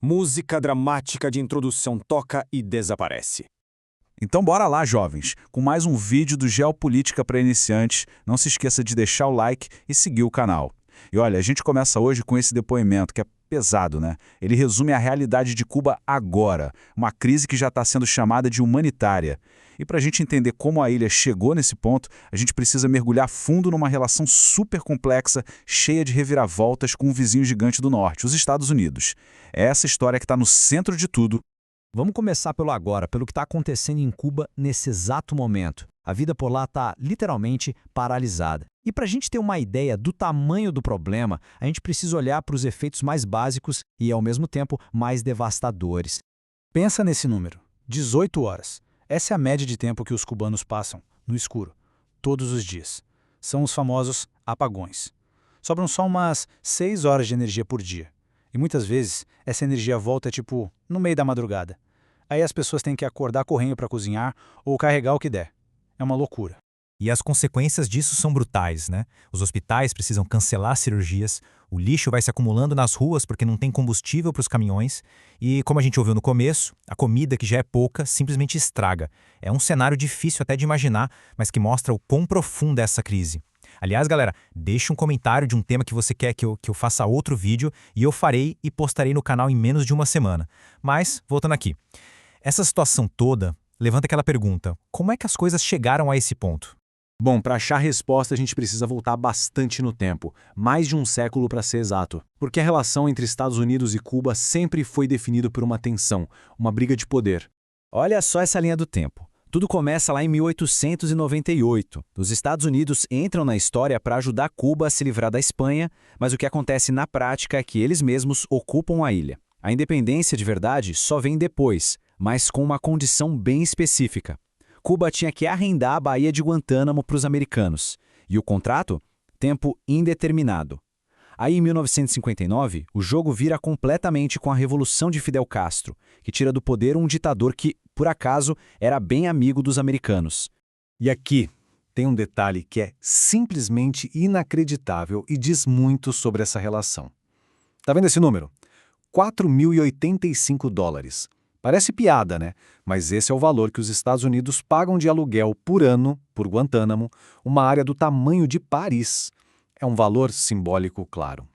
Música dramática de introdução toca e desaparece. Então bora lá, jovens, com mais um vídeo do Geopolítica para Iniciantes. Não se esqueça de deixar o like e seguir o canal. E olha, a gente começa hoje com esse depoimento, que é pesado, né? Ele resume a realidade de Cuba agora, uma crise que já está sendo chamada de humanitária. E para a gente entender como a ilha chegou nesse ponto, a gente precisa mergulhar fundo numa relação super complexa, cheia de reviravoltas com um vizinho gigante do norte, os Estados Unidos. É essa história que está no centro de tudo. Vamos começar pelo agora, pelo que está acontecendo em Cuba nesse exato momento. A vida por lá está literalmente paralisada. E para a gente ter uma ideia do tamanho do problema, a gente precisa olhar para os efeitos mais básicos e, ao mesmo tempo, mais devastadores. Pensa nesse número: 18 horas. Essa é a média de tempo que os cubanos passam no escuro, todos os dias. São os famosos apagões. Sobram só umas 6 horas de energia por dia. E muitas vezes, essa energia volta no meio da madrugada. Aí as pessoas têm que acordar correndo para cozinhar ou carregar o que der. É uma loucura. E as consequências disso são brutais, né? Os hospitais precisam cancelar cirurgias, o lixo vai se acumulando nas ruas porque não tem combustível para os caminhões e, como a gente ouviu no começo, a comida, que já é pouca, simplesmente estraga. É um cenário difícil até de imaginar, mas que mostra o quão profunda é essa crise. Aliás, galera, deixa um comentário de um tema que você quer que eu faça outro vídeo e eu farei e postarei no canal em menos de uma semana. Mas, voltando aqui, essa situação toda levanta aquela pergunta: como é que as coisas chegaram a esse ponto? Bom, para achar a resposta a gente precisa voltar bastante no tempo, mais de um século para ser exato, porque a relação entre Estados Unidos e Cuba sempre foi definida por uma tensão, uma briga de poder. Olha só essa linha do tempo. Tudo começa lá em 1898. Os Estados Unidos entram na história para ajudar Cuba a se livrar da Espanha, mas o que acontece na prática é que eles mesmos ocupam a ilha. A independência de verdade só vem depois, mas com uma condição bem específica. Cuba tinha que arrendar a Baía de Guantánamo para os americanos. E o contrato? Tempo indeterminado. Aí, em 1959, o jogo vira completamente com a Revolução de Fidel Castro, que tira do poder um ditador que, por acaso, era bem amigo dos americanos. E aqui tem um detalhe que é simplesmente inacreditável e diz muito sobre essa relação. Tá vendo esse número? 4.085 dólares. Parece piada, né? Mas esse é o valor que os Estados Unidos pagam de aluguel por ano por Guantánamo, uma área do tamanho de Paris. É um valor simbólico, claro.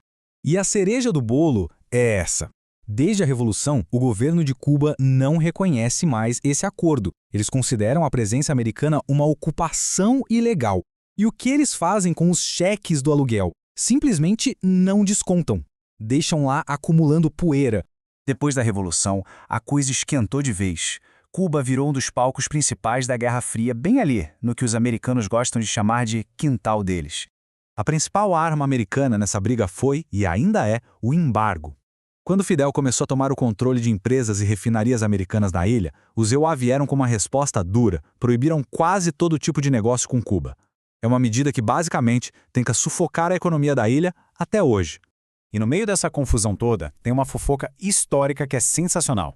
E a cereja do bolo é essa. Desde a Revolução, o governo de Cuba não reconhece mais esse acordo. Eles consideram a presença americana uma ocupação ilegal. E o que eles fazem com os cheques do aluguel? Simplesmente não descontam. Deixam lá acumulando poeira. Depois da Revolução, a coisa esquentou de vez. Cuba virou um dos palcos principais da Guerra Fria, bem ali, no que os americanos gostam de chamar de quintal deles. A principal arma americana nessa briga foi, e ainda é, o embargo. Quando Fidel começou a tomar o controle de empresas e refinarias americanas na ilha, os EUA vieram com uma resposta dura, proibiram quase todo tipo de negócio com Cuba. É uma medida que, basicamente, tenta sufocar a economia da ilha até hoje. E no meio dessa confusão toda, tem uma fofoca histórica que é sensacional.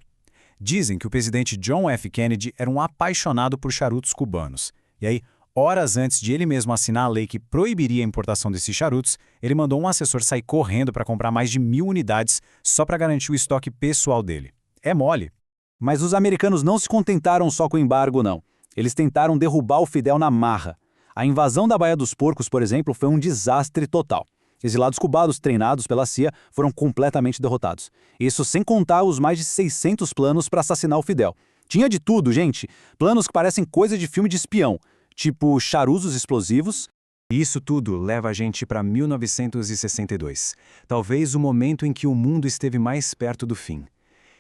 Dizem que o presidente John F. Kennedy era um apaixonado por charutos cubanos. E aí, horas antes de ele mesmo assinar a lei que proibiria a importação desses charutos, ele mandou um assessor sair correndo para comprar mais de 1.000 unidades só para garantir o estoque pessoal dele. É mole. Mas os americanos não se contentaram só com o embargo, não. Eles tentaram derrubar o Fidel na marra. A invasão da Baía dos Porcos, por exemplo, foi um desastre total. Exilados cubanos treinados pela CIA foram completamente derrotados. Isso sem contar os mais de 600 planos para assassinar o Fidel. Tinha de tudo, gente. Planos que parecem coisa de filme de espião, tipo charutos explosivos. E isso tudo leva a gente para 1962, talvez o momento em que o mundo esteve mais perto do fim.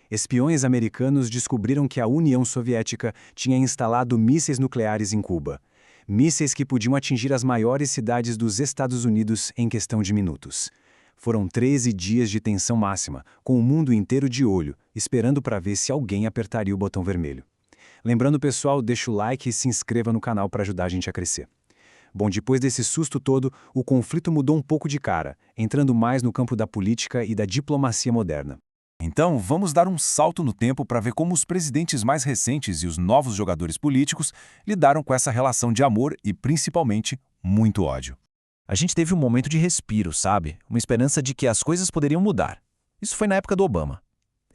Espiões americanos descobriram que a União Soviética tinha instalado mísseis nucleares em Cuba. Mísseis que podiam atingir as maiores cidades dos Estados Unidos em questão de minutos. Foram 13 dias de tensão máxima, com o mundo inteiro de olho, esperando para ver se alguém apertaria o botão vermelho. Lembrando, pessoal, deixa o like e se inscreva no canal para ajudar a gente a crescer. Bom, depois desse susto todo, o conflito mudou um pouco de cara, entrando mais no campo da política e da diplomacia moderna. Então, vamos dar um salto no tempo para ver como os presidentes mais recentes e os novos jogadores políticos lidaram com essa relação de amor e, principalmente, muito ódio. A gente teve um momento de respiro, sabe? Uma esperança de que as coisas poderiam mudar. Isso foi na época do Obama.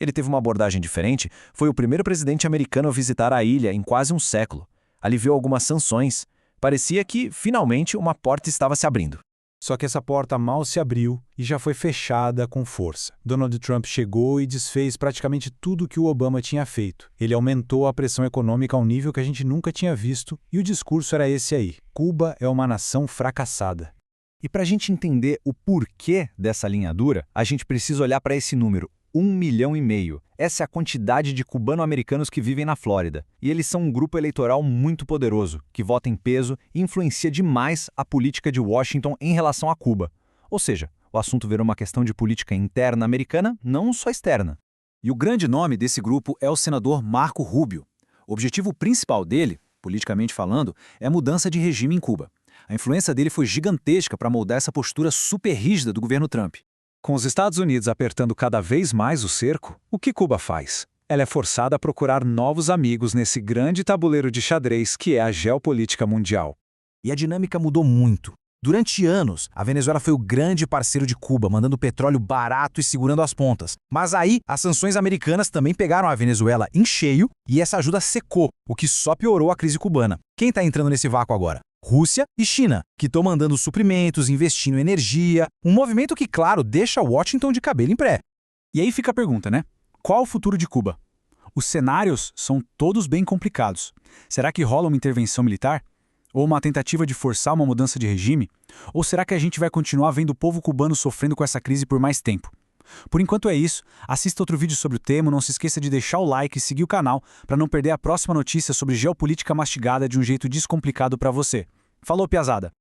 Ele teve uma abordagem diferente, foi o primeiro presidente americano a visitar a ilha em quase um século. Aliviou algumas sanções. Parecia que, finalmente, uma porta estava se abrindo. Só que essa porta mal se abriu e já foi fechada com força. Donald Trump chegou e desfez praticamente tudo o que o Obama tinha feito. Ele aumentou a pressão econômica a um nível que a gente nunca tinha visto, e o discurso era esse aí: Cuba é uma nação fracassada. E para a gente entender o porquê dessa linha dura, a gente precisa olhar para esse número, 1,5 milhão. Essa é a quantidade de cubano-americanos que vivem na Flórida. E eles são um grupo eleitoral muito poderoso, que vota em peso e influencia demais a política de Washington em relação a Cuba. Ou seja, o assunto virou uma questão de política interna americana, não só externa. E o grande nome desse grupo é o senador Marco Rubio. O objetivo principal dele, politicamente falando, é a mudança de regime em Cuba. A influência dele foi gigantesca para moldar essa postura super rígida do governo Trump. Com os Estados Unidos apertando cada vez mais o cerco, o que Cuba faz? Ela é forçada a procurar novos amigos nesse grande tabuleiro de xadrez que é a geopolítica mundial. E a dinâmica mudou muito. Durante anos, a Venezuela foi o grande parceiro de Cuba, mandando petróleo barato e segurando as pontas. Mas aí, as sanções americanas também pegaram a Venezuela em cheio e essa ajuda secou, o que só piorou a crise cubana. Quem está entrando nesse vácuo agora? Rússia e China, que estão mandando suprimentos, investindo em energia, um movimento que, claro, deixa Washington de cabelo em pé. E aí fica a pergunta, né? Qual o futuro de Cuba? Os cenários são todos bem complicados. Será que rola uma intervenção militar? Ou uma tentativa de forçar uma mudança de regime? Ou será que a gente vai continuar vendo o povo cubano sofrendo com essa crise por mais tempo? Por enquanto é isso. Assista outro vídeo sobre o tema, não se esqueça de deixar o like e seguir o canal para não perder a próxima notícia sobre geopolítica mastigada de um jeito descomplicado para você. Falou, piazada!